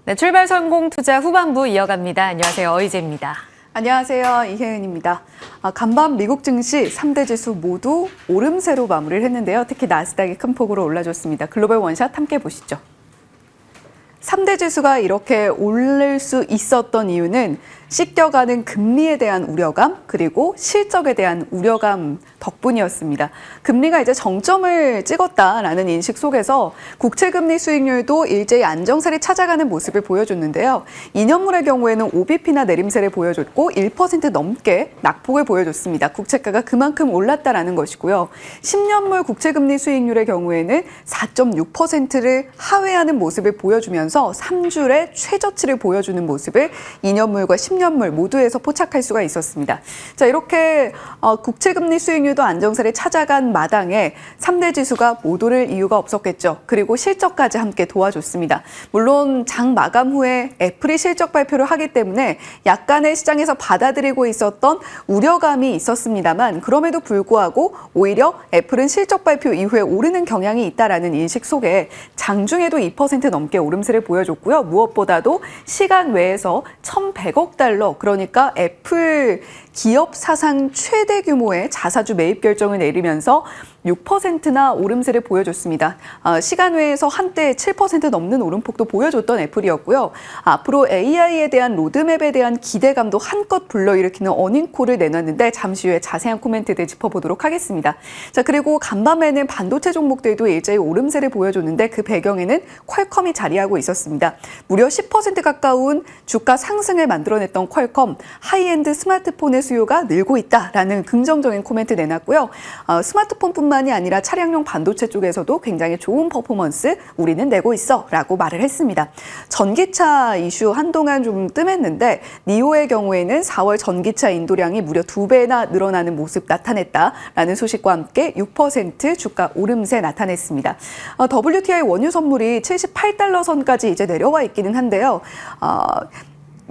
네, 출발 성공 투자 후반부 이어갑니다. 안녕하세요. 어이제입니다. 안녕하세요. 이혜은입니다. 간밤 미국 증시 3대 지수 모두 오름세로 마무리를 했는데요. 특히 나스닥이 큰 폭으로 올라줬습니다. 글로벌 원샷 함께 보시죠. 3대 지수가 이렇게 오를 수 있었던 이유는 씻겨가는 금리에 대한 우려감 그리고 실적에 대한 우려감 덕분이었습니다. 금리가 이제 정점을 찍었다라는 인식 속에서 국채금리 수익률도 일제히 안정세를 찾아가는 모습을 보여줬는데요. 2년물의 경우에는 5bp나 내림세를 보여줬고 1% 넘게 낙폭을 보여줬습니다. 국채가가 그만큼 올랐다라는 것이고요. 10년물 국채금리 수익률의 경우에는 4.6%를 하회하는 모습을 보여주면서 3줄의 최저치를 보여주는 모습을 2년물과 10년물 모두에서 포착할 수가 있었습니다. 자, 이렇게 국채금리 수익률도 안정세를 찾아간 마당에 3대 지수가 못 오를 이유가 없었겠죠. 그리고 실적까지 함께 도와줬습니다. 물론 장 마감 후에 애플이 실적 발표를 하기 때문에 약간의 시장에서 받아들이고 있었던 우려감이 있었습니다만 그럼에도 불구하고 오히려 애플은 실적 발표 이후에 오르는 경향이 있다라는 인식 속에 장중에도 2% 넘게 오름세를 보여줬고요. 무엇보다도 시간 외에서 1,100억 달러, 그러니까 애플 기업 사상 최대 규모의 자사주 매입 결정을 내리면서 6%나 오름세를 보여줬습니다. 시간 외에서 한때 7% 넘는 오름폭도 보여줬던 애플이었고요. 앞으로 AI에 대한 로드맵에 대한 기대감도 한껏 불러일으키는 어닝콜을 내놨는데 잠시 후에 자세한 코멘트들 짚어보도록 하겠습니다. 자, 그리고 간밤에는 반도체 종목들도 일제히 오름세를 보여줬는데 그 배경에는 퀄컴이 자리하고 있었습니다. 무려 10% 가까운 주가 상승을 만들어냈던 퀄컴, 하이엔드 스마트폰의 수요가 늘고 있다라는 긍정적인 코멘트 내놨고요. 스마트폰뿐만이 아니라 차량용 반도체 쪽에서도 굉장히 좋은 퍼포먼스 우리는 내고 있어 라고 말을 했습니다. 전기차 이슈 한동안 좀 뜸했는데 니오의 경우에는 4월 전기차 인도량이 무려 2배나 늘어나는 모습 나타냈다라는 소식과 함께 6% 주가 오름세 나타냈습니다. WTI 원유 선물이 78달러 선까지 이제 내려와 있기는 한데요.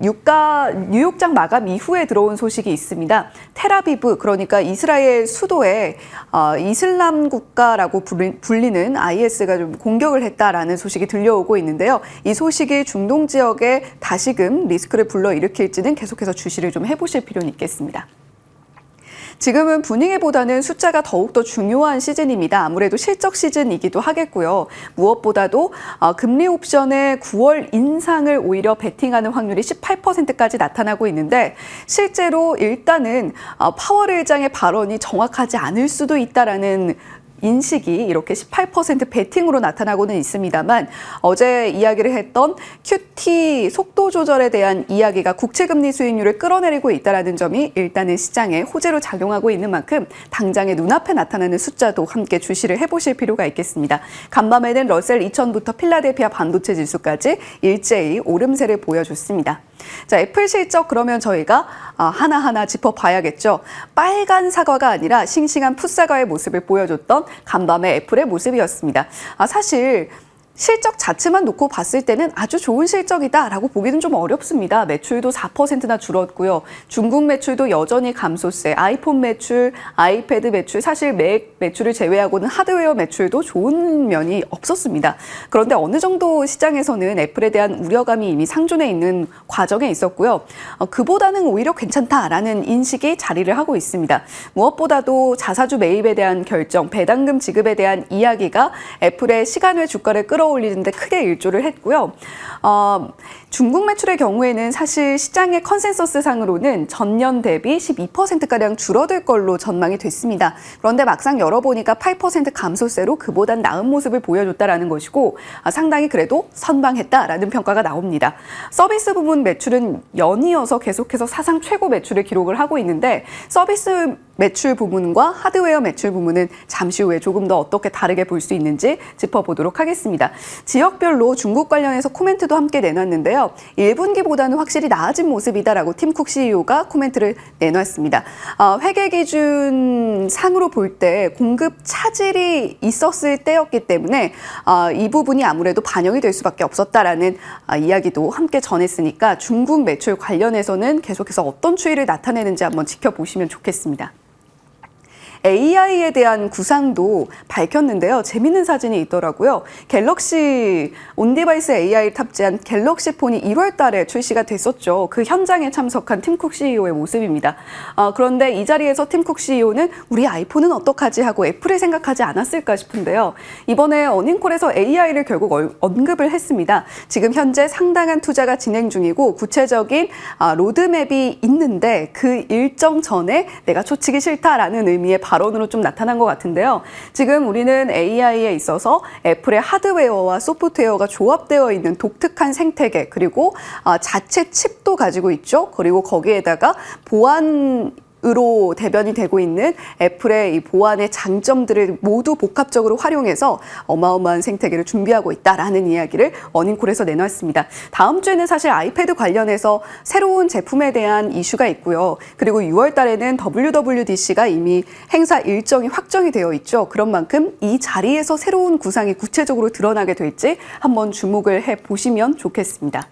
유가 뉴욕장 마감 이후에 들어온 소식이 있습니다. 텔아비브, 그러니까 이스라엘 수도에 이슬람 국가라고 불리는 IS가 좀 공격을 했다라는 소식이 들려오고 있는데요. 이 소식이 중동 지역에 다시금 리스크를 불러일으킬지는 계속해서 주시를 좀 해보실 필요는 있겠습니다. 지금은 분위기보다는 숫자가 더욱더 중요한 시즌입니다. 아무래도 실적 시즌이기도 하겠고요. 무엇보다도 금리 옵션의 9월 인상을 오히려 베팅하는 확률이 18%까지 나타나고 있는데 실제로 일단은 파월 의장의 발언이 정확하지 않을 수도 있다라는 인식이 이렇게 18% 베팅으로 나타나고는 있습니다만 어제 이야기를 했던 QT 속도 조절에 대한 이야기가 국채금리 수익률을 끌어내리고 있다는 점이 일단은 시장에 호재로 작용하고 있는 만큼 당장의 눈앞에 나타나는 숫자도 함께 주시를 해보실 필요가 있겠습니다. 간밤에는 러셀 2000부터 필라델피아 반도체 지수까지 일제히 오름세를 보여줬습니다. 자, 애플 실적 그러면 저희가 하나하나 짚어봐야겠죠. 빨간 사과가 아니라 싱싱한 풋사과의 모습을 보여줬던 간밤의 애플의 모습이었습니다. 사실 실적 자체만 놓고 봤을 때는 아주 좋은 실적이다라고 보기는 좀 어렵습니다. 매출도 4%나 줄었고요. 중국 매출도 여전히 감소세, 아이폰 매출, 아이패드 매출, 사실 맥 매출을 제외하고는 하드웨어 매출도 좋은 면이 없었습니다. 그런데 어느 정도 시장에서는 애플에 대한 우려감이 이미 상존해 있는 과정에 있었고요. 그보다는 오히려 괜찮다라는 인식이 자리를 하고 있습니다. 무엇보다도 자사주 매입에 대한 결정, 배당금 지급에 대한 이야기가 애플의 시간외 주가를 끌어올리는데 크게 일조를 했고요. 중국 매출의 경우에는 사실 시장의 컨센서스 상으로는 전년 대비 12%가량 줄어들 걸로 전망이 됐습니다. 그런데 막상 열어보니까 8% 감소세로 그보단 나은 모습을 보여줬다라는 것이고 상당히 그래도 선방했다라는 평가가 나옵니다. 서비스 부문 매출은 연이어서 계속해서 사상 최고 매출을 기록을 하고 있는데 서비스 매출 부문과 하드웨어 매출 부문은 잠시 후에 조금 더 어떻게 다르게 볼 수 있는지 짚어보도록 하겠습니다. 지역별로 중국 관련해서 코멘트도 함께 내놨는데요. 1분기보다는 확실히 나아진 모습이다라고 팀쿡 CEO가 코멘트를 내놨습니다. 회계 기준 상으로 볼 때 공급 차질이 있었을 때였기 때문에 이 부분이 아무래도 반영이 될 수밖에 없었다라는 이야기도 함께 전했으니까 중국 매출 관련해서는 계속해서 어떤 추이를 나타내는지 한번 지켜보시면 좋겠습니다. AI에 대한 구상도 밝혔는데요. 재밌는 사진이 있더라고요. 갤럭시 온디바이스 AI를 탑재한 갤럭시 폰이 1월 달에 출시가 됐었죠. 그 현장에 참석한 팀 쿡 CEO의 모습입니다. 그런데 이 자리에서 팀 쿡 CEO는 우리 아이폰은 어떡하지 하고 애플을 생각하지 않았을까 싶은데요. 이번에 어닝콜에서 AI를 결국 언급을 했습니다. 지금 현재 상당한 투자가 진행 중이고 구체적인 로드맵이 있는데 그 일정 전에 내가 초치기 싫다라는 의미의 발언으로 좀 나타난 것 같은데요. 지금 우리는 AI에 있어서 애플의 하드웨어와 소프트웨어가 조합되어 있는 독특한 생태계 그리고 자체 칩도 가지고 있죠. 그리고 거기에다가 보안으로 대변이 되고 있는 애플의 이 보안의 장점들을 모두 복합적으로 활용해서 어마어마한 생태계를 준비하고 있다라는 이야기를 어닝콜에서 내놨습니다. 다음 주에는 사실 아이패드 관련해서 새로운 제품에 대한 이슈가 있고요. 그리고 6월 달에는 WWDC가 이미 행사 일정이 확정이 되어 있죠. 그런 만큼 이 자리에서 새로운 구상이 구체적으로 드러나게 될지 한번 주목을 해보시면 좋겠습니다.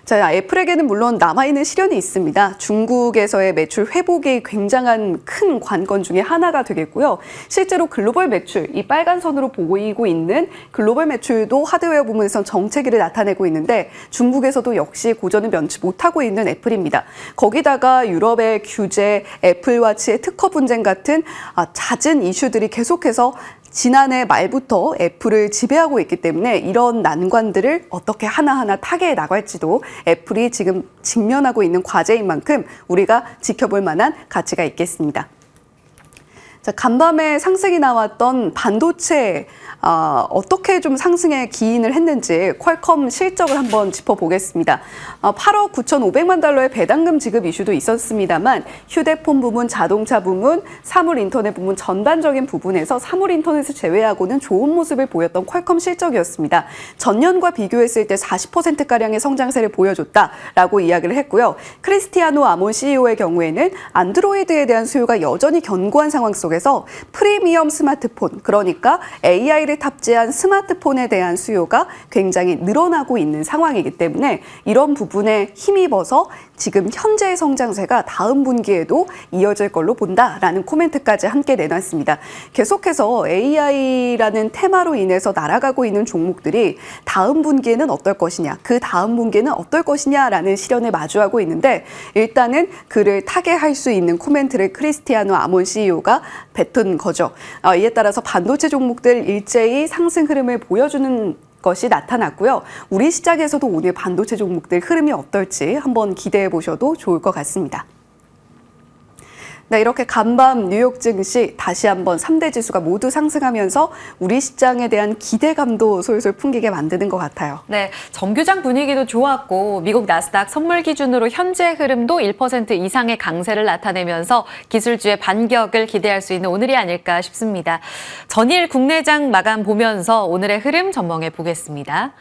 자, 애플에게는 물론 남아있는 시련이 있습니다. 중국에서의 매출 회복이 굉장한 큰 관건 중에 하나가 되겠고요. 실제로 글로벌 매출, 이 빨간 선으로 보이고 있는 글로벌 매출도 하드웨어 부문에선 정체기를 나타내고 있는데 중국에서도 역시 고전을 면치 못하고 있는 애플입니다. 거기다가 유럽의 규제, 애플워치의 특허 분쟁 같은 잦은 이슈들이 계속해서 지난해 말부터 애플을 지배하고 있기 때문에 이런 난관들을 어떻게 하나하나 타개해 나갈지도 애플이 지금 직면하고 있는 과제인 만큼 우리가 지켜볼 만한 가치가 있겠습니다. 자, 간밤에 상승이 나왔던 반도체 어떻게 좀 상승에 기인을 했는지 퀄컴 실적을 한번 짚어보겠습니다. 8억 9,500만 달러의 배당금 지급 이슈도 있었습니다만 휴대폰 부문, 자동차 부문, 사물 인터넷 부문 전반적인 부분에서 사물 인터넷을 제외하고는 좋은 모습을 보였던 퀄컴 실적이었습니다. 전년과 비교했을 때 40%가량의 성장세를 보여줬다라고 이야기를 했고요. 크리스티아노 아몬 CEO의 경우에는 안드로이드에 대한 수요가 여전히 견고한 상황 속에서 프리미엄 스마트폰, 그러니까 AI를 탑재한 스마트폰에 대한 수요가 굉장히 늘어나고 있는 상황이기 때문에 이런 부분에 힘입어서 지금 현재의 성장세가 다음 분기에도 이어질 걸로 본다라는 코멘트까지 함께 내놨습니다. 계속해서 AI라는 테마로 인해서 날아가고 있는 종목들이 다음 분기에는 어떨 것이냐, 그 다음 분기에는 어떨 것이냐라는 시련을 마주하고 있는데 일단은 그를 타개할 수 있는 코멘트를 크리스티아노 아몬 CEO가 뱉은 거죠. 이에 따라서 반도체 종목들 일제히 상승 흐름을 보여주는 것이 나타났고요. 우리 시장에서도 오늘 반도체 종목들 흐름이 어떨지 한번 기대해 보셔도 좋을 것 같습니다. 네, 이렇게 간밤 뉴욕 증시 다시 한번 3대 지수가 모두 상승하면서 우리 시장에 대한 기대감도 솔솔 풍기게 만드는 것 같아요. 네, 정규장 분위기도 좋았고 미국 나스닥 선물 기준으로 현재 흐름도 1% 이상의 강세를 나타내면서 기술주의 반격을 기대할 수 있는 오늘이 아닐까 싶습니다. 전일 국내장 마감 보면서 오늘의 흐름 전망해 보겠습니다.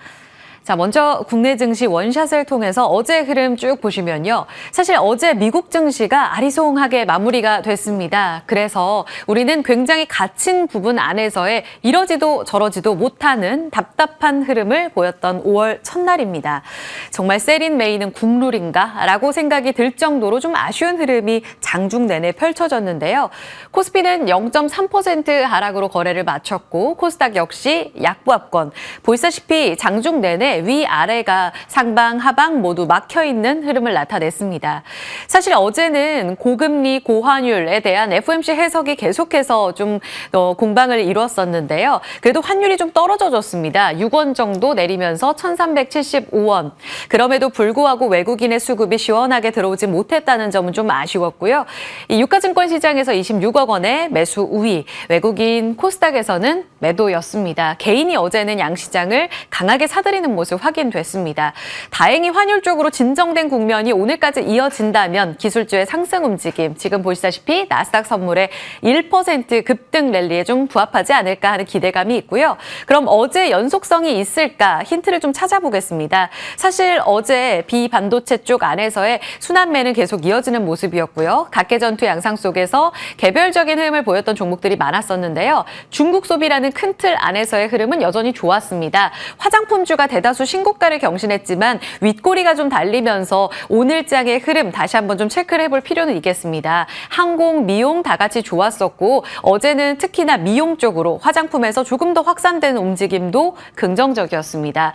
자, 먼저 국내 증시 원샷을 통해서 어제 흐름 쭉 보시면요. 사실 어제 미국 증시가 아리송하게 마무리가 됐습니다. 그래서 우리는 굉장히 갇힌 부분 안에서의 이러지도 저러지도 못하는 답답한 흐름을 보였던 5월 첫날입니다. 정말 셀인 메이는 국룰인가? 라고 생각이 들 정도로 좀 아쉬운 흐름이 장중 내내 펼쳐졌는데요. 코스피는 0.3% 하락으로 거래를 마쳤고 코스닥 역시 약보합권. 보시다시피 장중 내내 위아래가 상방, 하방 모두 막혀있는 흐름을 나타냈습니다. 사실 어제는 고금리, 고환율에 대한 FOMC 해석이 계속해서 좀 공방을 이루었었는데요. 그래도 환율이 좀 떨어져줬습니다. 6원 정도 내리면서 1,375원. 그럼에도 불구하고 외국인의 수급이 시원하게 들어오지 못했다는 점은 좀 아쉬웠고요. 이 유가증권 시장에서 26억 원의 매수 우위, 외국인 코스닥에서는 매도였습니다. 개인이 어제는 양시장을 강하게 사들이는 모습 확인됐습니다. 다행히 환율 쪽으로 진정된 국면이 오늘까지 이어진다면 기술주의 상승 움직임, 지금 보시다시피 나스닥 선물의 1% 급등 랠리에 좀 부합하지 않을까 하는 기대감이 있고요. 그럼 어제 연속성이 있을까 힌트를 좀 찾아보겠습니다. 사실 어제 비반도체 쪽 안에서의 순환매는 계속 이어지는 모습이었고요. 각계 전투 양상 속에서 개별적인 흐름을 보였던 종목들이 많았었는데요. 중국 소비라는 큰 틀 안에서의 흐름은 여전히 좋았습니다. 화장품주가 대다수 주가수 신고가를 경신했지만 윗꼬리가 좀 달리면서 오늘장의 흐름 다시 한번 좀 체크를 해볼 필요는 있겠습니다. 항공, 미용 다 같이 좋았었고 어제는 특히나 미용 쪽으로 화장품에서 조금 더 확산되는 움직임도 긍정적이었습니다.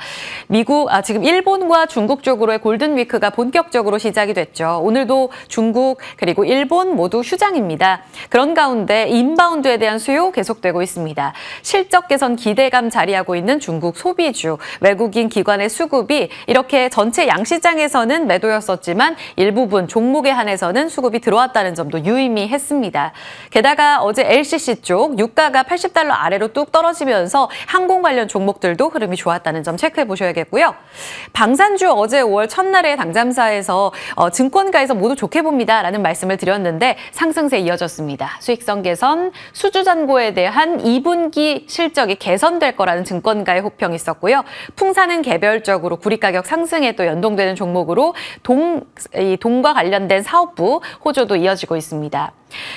지금 일본과 중국 쪽으로의 골든위크가 본격적으로 시작이 됐죠. 오늘도 중국 그리고 일본 모두 휴장입니다. 그런 가운데 인바운드에 대한 수요 계속되고 있습니다. 실적 개선 기대감 자리하고 있는 중국 소비주, 외국인 기관의 수급이 이렇게 전체 양시장에서는 매도였었지만 일부분 종목에 한해서는 수급이 들어왔다는 점도 유의미했습니다. 게다가 어제 LCC 쪽 유가가 80달러 아래로 뚝 떨어지면서 항공 관련 종목들도 흐름이 좋았다는 점 체크해 보셔야겠고요. 방산주 어제 5월 첫날에 당잠사에서 증권가에서 모두 좋게 봅니다라는 말씀을 드렸는데 상승세 이어졌습니다. 수익성 개선, 수주잔고에 대한 2분기 실적이 개선될 거라는 증권가의 호평이 있었고요. 풍산은 개별적으로 구리가격 상승에 또 연동되는 종목으로 동과 관련된 사업부 호조도 이어지고 있습니다.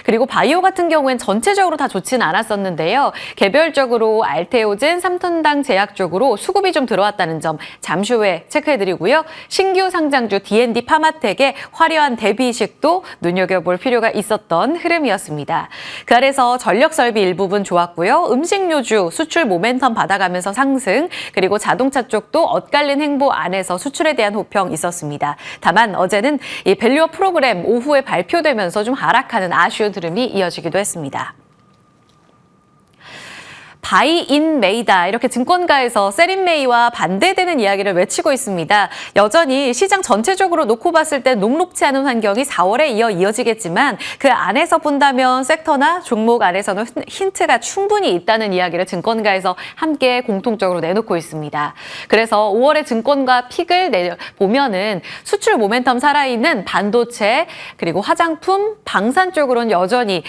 그리고 바이오 같은 경우엔 전체적으로 다 좋지는 않았었는데요. 개별적으로 알테오젠, 삼톤당 제약 쪽으로 수급이 좀 들어왔다는 점 잠시 후에 체크해드리고요. 신규 상장주 D&D 파마텍의 화려한 데뷔식도 눈여겨볼 필요가 있었던 흐름이었습니다. 그 아래서 전력설비 일부분 좋았고요. 음식료주 수출 모멘텀 받아가면서 상승, 그리고 자동차 쪽도 엇갈린 행보 안에서 수출에 대한 호평 있었습니다. 다만 어제는 이 밸류업 프로그램 오후에 발표되면서 좀 하락하는 아쉬운 흐름이 이어지기도 했습니다. 바이인 메이다 이렇게 증권가에서 셀인메이와 반대되는 이야기를 외치고 있습니다. 여전히 시장 전체적으로 놓고 봤을 때 녹록지 않은 환경이 4월에 이어지겠지만 그 안에서 본다면 섹터나 종목 안에서는 힌트가 충분히 있다는 이야기를 증권가에서 함께 공통적으로 내놓고 있습니다. 그래서 5월에 증권가 픽을 보면은 수출 모멘텀 살아있는 반도체 그리고 화장품, 방산 쪽으로는 여전히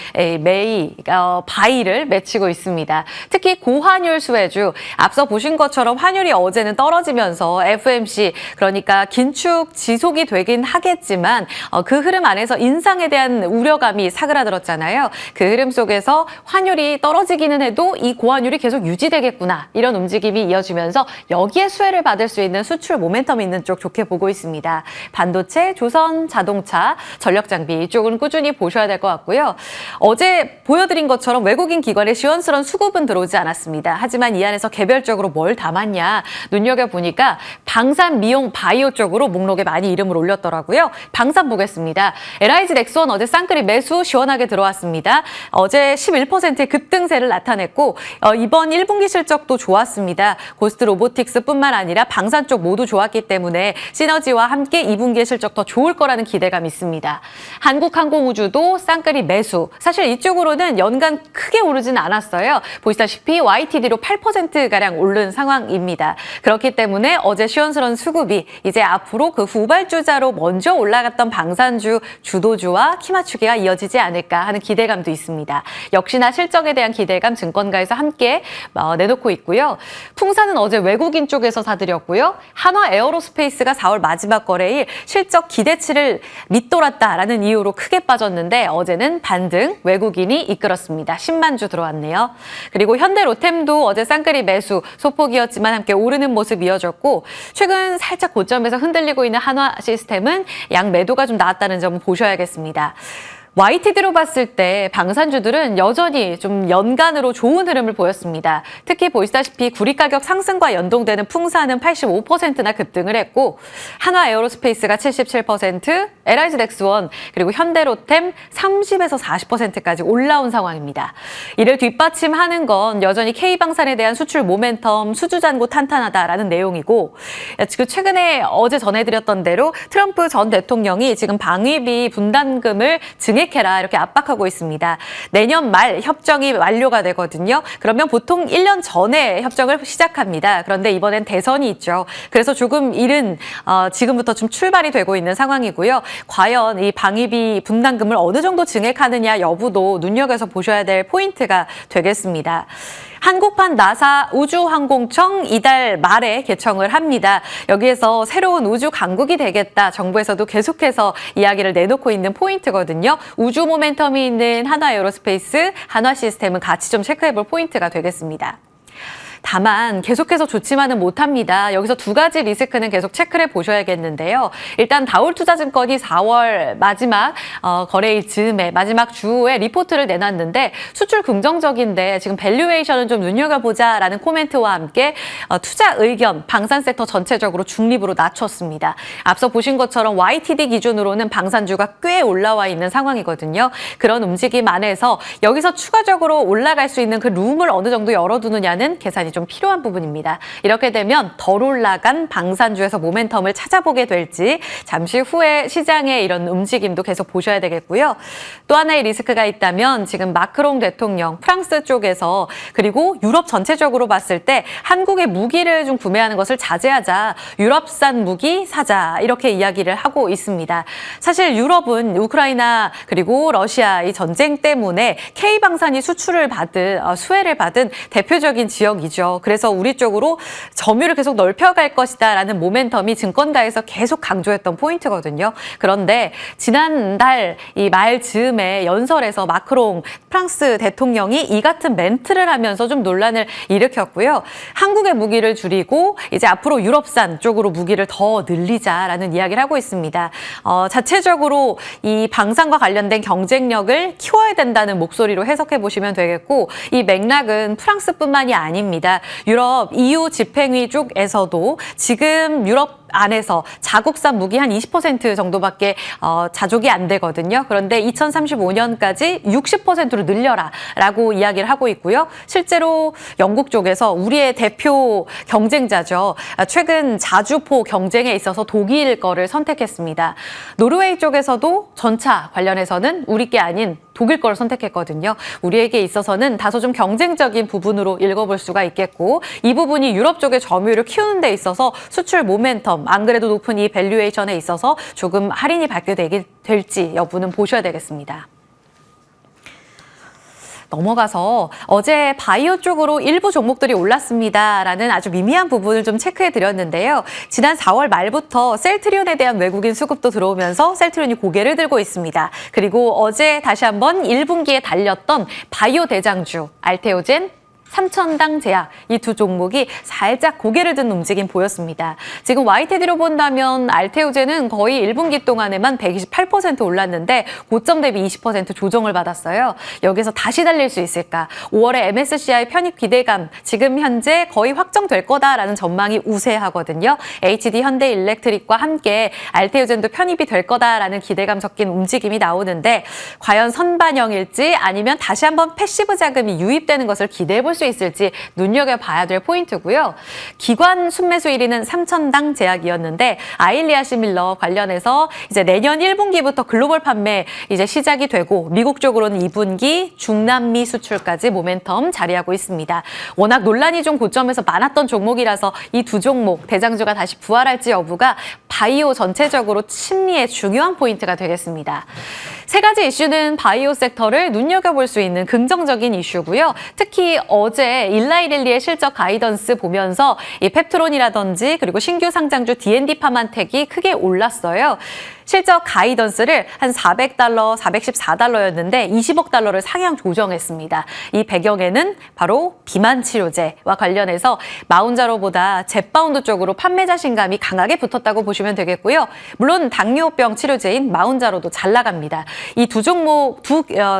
바이를 맺히고 있습니다. 특히 고환율 수혜주, 앞서 보신 것처럼 환율이 어제는 떨어지면서 FMC, 그러니까 긴축 지속이 되긴 하겠지만 그 흐름 안에서 인상에 대한 우려감이 사그라들었잖아요. 그 흐름 속에서 환율이 떨어지기는 해도 이 고환율이 계속 유지되겠구나, 이런 움직임이 이어지면서 여기에 수혜를 받을 수 있는 수출 모멘텀이 있는 쪽 좋게 보고 있습니다. 반도체, 조선, 자동차, 전력장비 이쪽은 꾸준히 보셔야 될 것 같고요. 어제 보여드린 것처럼 외국인 기관의 시원스러운 수급은 들어오지 않았습니다. 하지만 이 안에서 개별적으로 뭘 담았냐 눈여겨보니까 방산, 미용, 바이오 쪽으로 목록에 많이 이름을 올렸더라고요. 방산 보겠습니다. LIG 넥스원 어제 쌍끌이 매수 시원하게 들어왔습니다. 어제 11%의 급등세를 나타냈고 이번 1분기 실적도 좋았습니다. 고스트 로보틱스뿐만 아니라 방산 쪽 모두 좋았기 때문에 시너지와 함께 2분기의 실적 더 좋을 거라는 기대감이 있습니다. 한국항공우주도 쌍끌이 매수. 사실 이쪽으로는 연간 크게 오르진 않았어요. 보시다시피 YTD로 8%가량 오른 상황입니다. 그렇기 때문에 어제 시원스러운 수급이 이제 앞으로 그 후발주자로 먼저 올라갔던 방산주, 주도주와 키 맞추기가 이어지지 않을까 하는 기대감도 있습니다. 역시나 실적에 대한 기대감 증권가에서 함께 내놓고 있고요. 풍산은 어제 외국인 쪽에서 사들였고요. 한화 에어로스페이스가 4월 마지막 거래일 실적 기대치를 밑돌았다라는 이유로 크게 빠졌는데 어제는 반등, 외국인이 이끌었습니다. 10만 주 들어왔네요. 그리고 현대로템도 어제 쌍끌이 매수, 소폭이었지만 함께 오르는 모습 이어졌고 최근 살짝 고점에서 흔들리고 있는 한화 시스템은 양 매도가 좀 나왔다는 점을 보셔야겠습니다. YTD로 봤을 때 방산주들은 여전히 좀 연간으로 좋은 흐름을 보였습니다. 특히 보시다시피 구리 가격 상승과 연동되는 풍산은 85%나 급등을 했고 한화 에어로스페이스가 77%, LIG 넥스원 그리고 현대로템 30에서 40%까지 올라온 상황입니다. 이를 뒷받침하는 건 여전히 K방산에 대한 수출 모멘텀, 수주잔고 탄탄하다라는 내용이고 최근에 어제 전해드렸던 대로 트럼프 전 대통령이 지금 방위비 분담금을 증액해라 이렇게 압박하고 있습니다. 내년 말 협정이 완료가 되거든요. 그러면 보통 1년 전에 협정을 시작합니다. 그런데 이번엔 대선이 있죠. 그래서 조금 이른 지금부터 좀 출발이 되고 있는 상황이고요. 과연 이 방위비 분담금을 어느 정도 증액하느냐 여부도 눈여겨서 보셔야 될 포인트가 되겠습니다. 한국판 나사 우주항공청 이달 말에 개청을 합니다. 여기에서 새로운 우주 강국이 되겠다. 정부에서도 계속해서 이야기를 내놓고 있는 포인트거든요. 우주 모멘텀이 있는 한화 에어로스페이스, 한화 시스템은 같이 좀 체크해볼 포인트가 되겠습니다. 다만 계속해서 좋지만은 못합니다. 여기서 두 가지 리스크는 계속 체크를 해보셔야겠는데요. 일단 다울투자증권이 4월 마지막 거래일 즈음에 마지막 주에 리포트를 내놨는데 수출 긍정적인데 지금 밸류에이션은 좀 눈여겨보자라는 코멘트와 함께 투자 의견, 방산 섹터 전체적으로 중립으로 낮췄습니다. 앞서 보신 것처럼 YTD 기준으로는 방산주가 꽤 올라와 있는 상황이거든요. 그런 움직임 안에서 여기서 추가적으로 올라갈 수 있는 그 룸을 어느 정도 열어두느냐는 계산이 좀 필요한 부분입니다. 이렇게 되면 덜 올라간 방산주에서 모멘텀을 찾아보게 될지 잠시 후에 시장의 이런 움직임도 계속 보셔야 되겠고요. 또 하나의 리스크가 있다면 지금 마크롱 대통령 프랑스 쪽에서 그리고 유럽 전체적으로 봤을 때 한국의 무기를 좀 구매하는 것을 자제하자, 유럽산 무기 사자 이렇게 이야기를 하고 있습니다. 사실 유럽은 우크라이나 그리고 러시아 이 전쟁 때문에 K방산이 수혜를 받은 대표적인 지역이죠. 그래서 우리 쪽으로 점유를 계속 넓혀갈 것이다라는 모멘텀이 증권가에서 계속 강조했던 포인트거든요. 그런데 지난달 이 말 즈음에 연설에서 마크롱 프랑스 대통령이 이 같은 멘트를 하면서 좀 논란을 일으켰고요. 한국의 무기를 줄이고 이제 앞으로 유럽산 쪽으로 무기를 더 늘리자라는 이야기를 하고 있습니다. 자체적으로 이 방산과 관련된 경쟁력을 키워야 된다는 목소리로 해석해 보시면 되겠고 이 맥락은 프랑스뿐만이 아닙니다. 유럽 EU 집행위 쪽에서도 지금 유럽 안에서 자국산 무기 한 20% 정도밖에 자족이 안 되거든요. 그런데 2035년까지 60%로 늘려라라고 이야기를 하고 있고요. 실제로 영국 쪽에서 우리의 대표 경쟁자죠. 최근 자주포 경쟁에 있어서 독일 거를 선택했습니다. 노르웨이 쪽에서도 전차 관련해서는 우리 게 아닌 독일 걸 선택했거든요. 우리에게 있어서는 다소 좀 경쟁적인 부분으로 읽어볼 수가 있겠고 이 부분이 유럽 쪽의 점유율을 키우는 데 있어서 수출 모멘텀, 안 그래도 높은 이 밸류에이션에 있어서 조금 할인이 받게 될지 여부는 보셔야 되겠습니다. 넘어가서 어제 바이오 쪽으로 일부 종목들이 올랐습니다라는 아주 미미한 부분을 좀 체크해 드렸는데요. 지난 4월 말부터 셀트리온에 대한 외국인 수급도 들어오면서 셀트리온이 고개를 들고 있습니다. 그리고 어제 다시 한번 1분기에 달렸던 바이오 대장주 알테오젠, 삼천당 제약 이 두 종목이 살짝 고개를 든 움직임 보였습니다. 지금 YTD로 본다면 알테오젠은 거의 1분기 동안에만 128% 올랐는데 고점 대비 20% 조정을 받았어요. 여기서 다시 달릴 수 있을까? 5월에 MSCI 편입 기대감 지금 현재 거의 확정될 거다라는 전망이 우세하거든요. HD 현대일렉트릭과 함께 알테오젠도 편입이 될 거다라는 기대감 섞인 움직임이 나오는데 과연 선반영일지 아니면 다시 한번 패시브 자금이 유입되는 것을 기대해 볼 수 있을지 눈여겨봐야 될 포인트고요. 기관 순매수 1위는 삼천당 제약이었는데 아일리아 시밀러 관련해서 이제 내년 1분기부터 글로벌 판매 이제 시작이 되고 미국 쪽으로는 2분기 중남미 수출까지 모멘텀 자리하고 있습니다. 워낙 논란이 좀 고점에서 많았던 종목이라서 이 두 종목 대장주가 다시 부활할지 여부가 바이오 전체적으로 심리의 중요한 포인트가 되겠습니다. 세 가지 이슈는 바이오 섹터를 눈여겨볼 수 있는 긍정적인 이슈고요. 특히 어제 일라이릴리의 실적 가이던스 보면서 이 펩트론이라든지 그리고 신규 상장주 D&D 파만텍이 크게 올랐어요. 실적 가이던스를 한 $400, 414달러였는데 20억 달러를 상향 조정했습니다. 이 배경에는 바로 비만 치료제와 관련해서 마운자로보다 젯바운드 쪽으로 판매 자신감이 강하게 붙었다고 보시면 되겠고요. 물론 당뇨병 치료제인 마운자로도 잘 나갑니다. 이 두 종목,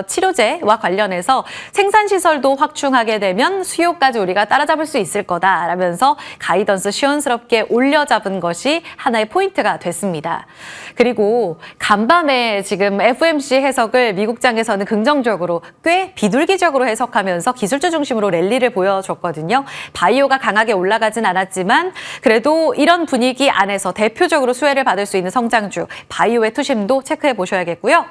치료제와 관련해서 생산시설도 확충하게 되면 수요까지 우리가 따라잡을 수 있을 거다라면서 가이던스 시원스럽게 올려잡은 것이 하나의 포인트가 됐습니다. 그리고 간밤에 지금 FOMC 해석을 미국장에서는 긍정적으로 꽤 비둘기적으로 해석하면서 기술주 중심으로 랠리를 보여줬거든요. 바이오가 강하게 올라가진 않았지만 그래도 이런 분위기 안에서 대표적으로 수혜를 받을 수 있는 성장주 바이오의 투심도 체크해 보셔야겠고요.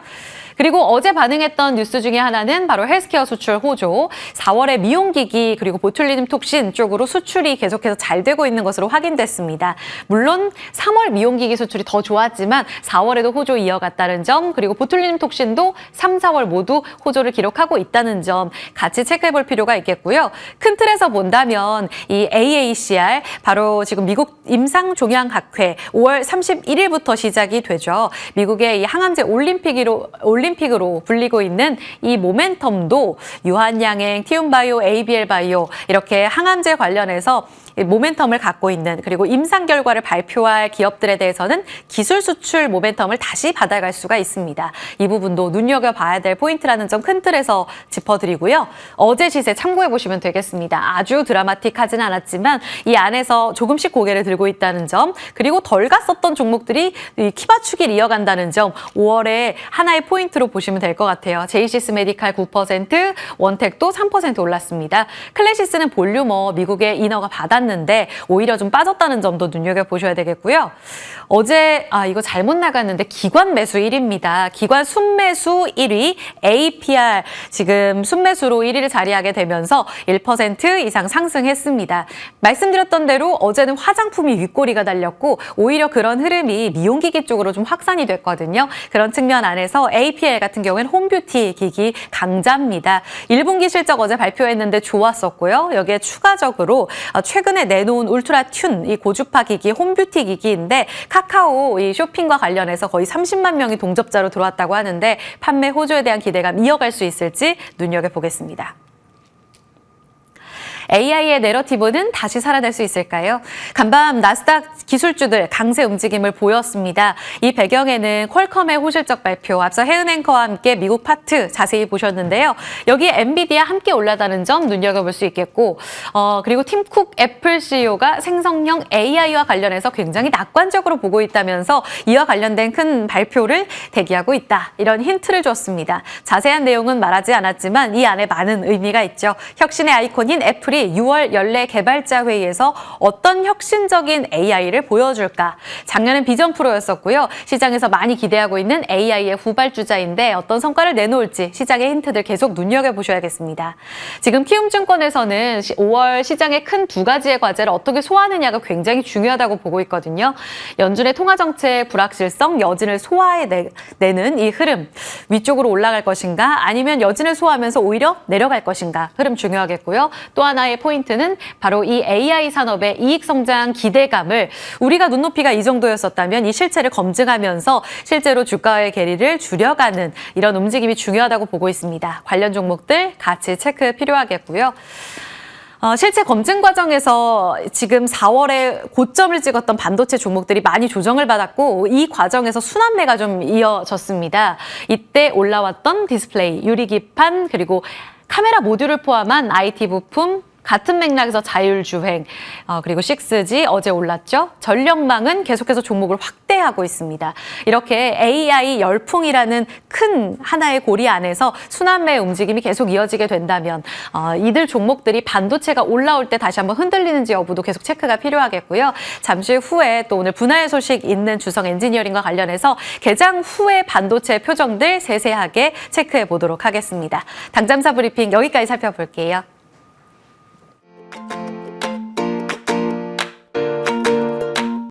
그리고 어제 반응했던 뉴스 중에 하나는 바로 헬스케어 수출 호조, 4월에 미용기기 그리고 보툴리눔 톡신 쪽으로 수출이 계속해서 잘 되고 있는 것으로 확인됐습니다. 물론 3월 미용기기 수출이 더 좋았지만 4월에도 호조 이어갔다는 점, 그리고 보툴리눔 톡신도 3, 4월 모두 호조를 기록하고 있다는 점 같이 체크해 볼 필요가 있겠고요. 큰 틀에서 본다면 이 AACR, 바로 지금 미국 임상종양학회 5월 31일부터 시작이 되죠. 미국의 이 항암제 올림픽으로 올림픽으로 불리고 있는 이 모멘텀도 유한양행, 티움바이오, ABL바이오 이렇게 항암제 관련해서 모멘텀을 갖고 있는, 그리고 임상 결과를 발표할 기업들에 대해서는 기술 수출 모멘텀을 다시 받아갈 수가 있습니다. 이 부분도 눈여겨봐야 될 포인트라는 점 큰 틀에서 짚어드리고요. 어제 시세 참고해 보시면 되겠습니다. 아주 드라마틱하진 않았지만 이 안에서 조금씩 고개를 들고 있다는 점, 그리고 덜 갔었던 종목들이 키 받추기를 이어간다는 점, 5월에 하나의 포인트로 보시면 될 것 같아요. 제이시스 메디칼 9%, 원텍도 3% 올랐습니다. 클래시스는 볼류머 미국의 인허가 받았는데 오히려 좀 빠졌다는 점도 눈여겨보셔야 되겠고요. 어제 이거 잘못 나갔는데 기관 매수 1위입니다. 기관 순매수 1위 APR 지금 순매수로 1위를 자리하게 되면서 1% 이상 상승했습니다. 말씀드렸던 대로 어제는 화장품이 윗꼬리가 달렸고 오히려 그런 흐름이 미용기기 쪽으로 좀 확산이 됐거든요. 그런 측면 안에서 APL 같은 경우에는 홈뷰티 기기 강자입니다. 1분기 실적 어제 발표했는데 좋았었고요. 여기에 추가적으로 최근에 내놓은 울트라 튠, 이 고주파 기기, 홈뷰티 기기인데 카카오 이 쇼핑과 관련해서 거의 30만 명이 동접자로 들어왔다고 하는데 판매 호조에 대한 기대감 이어갈 수 있을지 눈여겨보겠습니다. AI의 내러티브는 다시 살아날 수 있을까요? 간밤 나스닥 기술주들 강세 움직임을 보였습니다. 이 배경에는 퀄컴의 호실적 발표, 앞서 해은앵커와 함께 미국 파트 자세히 보셨는데요. 여기에 엔비디아 함께 올라다는 점 눈여겨볼 수 있겠고, 그리고 팀쿡 애플 CEO가 생성형 AI와 관련해서 굉장히 낙관적으로 보고 있다면서 이와 관련된 큰 발표를 대기하고 있다. 이런 힌트를 줬습니다. 자세한 내용은 말하지 않았지만 이 안에 많은 의미가 있죠. 혁신의 아이콘인 애플이 6월 연례 개발자 회의에서 어떤 혁신적인 AI를 보여줄까? 작년엔 비전 프로였었고요. 시장에서 많이 기대하고 있는 AI의 후발주자인데 어떤 성과를 내놓을지 시장의 힌트들 계속 눈여겨보셔야겠습니다. 지금 키움증권에서는 5월 시장의 큰 두 가지의 과제를 어떻게 소화하느냐가 굉장히 중요하다고 보고 있거든요. 연준의 통화정책 불확실성, 여진을 소화해내는 이 흐름, 위쪽으로 올라갈 것인가 아니면 여진을 소화하면서 오히려 내려갈 것인가, 흐름 중요하겠고요. 또 하나의 포인트는 바로 이 AI 산업의 이익 성장 기대감을, 우리가 눈높이가 이 정도였었다면 이 실체를 검증하면서 실제로 주가의 괴리를 줄여가는 이런 움직임이 중요하다고 보고 있습니다. 관련 종목들 같이 체크 필요하겠고요. 실제 검증 과정에서 지금 4월에 고점을 찍었던 반도체 종목들이 많이 조정을 받았고 이 과정에서 순환매가 좀 이어졌습니다. 이때 올라왔던 디스플레이, 유리기판, 그리고 카메라 모듈을 포함한 IT 부품, 같은 맥락에서 자율주행, 그리고 6G 어제 올랐죠. 전력망은 계속해서 종목을 확대하고 있습니다. 이렇게 AI 열풍이라는 큰 하나의 고리 안에서 순환매의 움직임이 계속 이어지게 된다면 이들 종목들이 반도체가 올라올 때 다시 한번 흔들리는지 여부도 계속 체크가 필요하겠고요. 잠시 후에 또 오늘 분할 소식 있는 주성 엔지니어링과 관련해서 개장 후의 반도체 표정들 세세하게 체크해 보도록 하겠습니다. 당잠사 브리핑 여기까지 살펴볼게요.